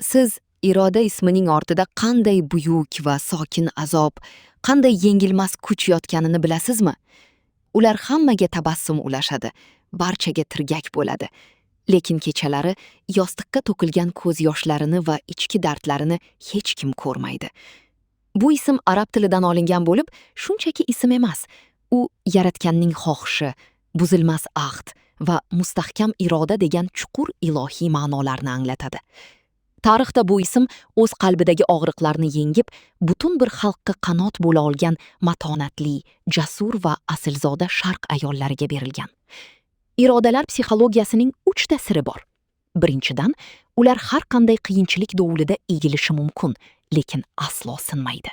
Siz iroda ismining ortida qanday buyuk va sokin azob, qanday yengilmas kuch yotganini bilasizmi? Ular hammaga tabassum ulashadi, barchaga tirgak bo'ladi. Lekin kechalari yostiqqa to'kilgan ko'z yoshlarini va ichki dardlarini hech kim ko'rmaydi. Bu ism arab tilidan olingan bo'lib, shunchaki ism emas. U yaratganning xohishi, buzilmas ahd va mustahkam iroda degan chuqur ilohiy ma'nolarni anglatadi. Tarixda bu ism o'z qalbidagi og'riqlarni yengib, butun bir xalqqa qanot bo'la olgan matonatli, jasur va aslzoda sharq ayollariga berilgan. Irodalar psixologiyasining 3 ta siri bor. Birinchidan, ular har qanday qiyinchilik dovulida egilishi mumkin, lekin aslo sinmaydi.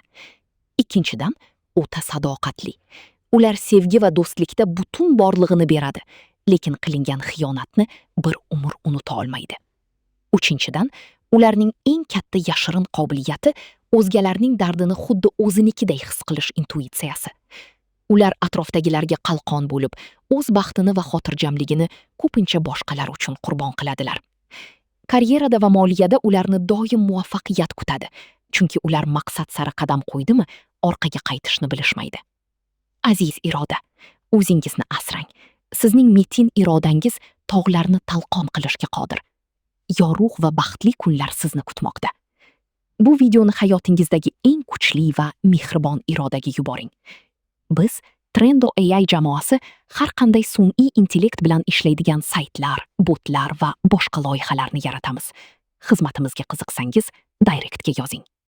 Ikkinchidan, o'ta sadoqatli. Ular sevgi va do'stlikda butun borlig'ini beradi, lekin qilingan xiyonatni bir umr unuta olmaydi. Uchinchidan, ularning eng katta yashirin qobiliyati o'zgalarning dardini xuddi o'zinikidek his qilish intuitsiyasi. Ular atrofdagilarga qalqon bo'lib, o'z baxtini va xotirjamligini ko'pincha boshqalar uchun qurbon qiladilar. Karyerada va moliyada ularni doim muvaffaqiyat kutadi, chunki ular maqsad sari qadam qo'ydimi, orqaga qaytishni bilishmaydi. Aziz iroda, o'zingizni asrang. Sizning metin irodangiz tog'larni talqon qilishga qodir. Yorug' va baxtli kunlar sizni kutmoqda. Bu videoni hayotingizdagi eng kuchli va mehribon irodaga yuboring. Biz Trendo AI jamoasi har qanday sun'iy intellekt bilan ishlaydigan saytlar, botlar va boshqa loyihalarni yaratamiz. Xizmatimizga qiziqsangiz, Directga yozing.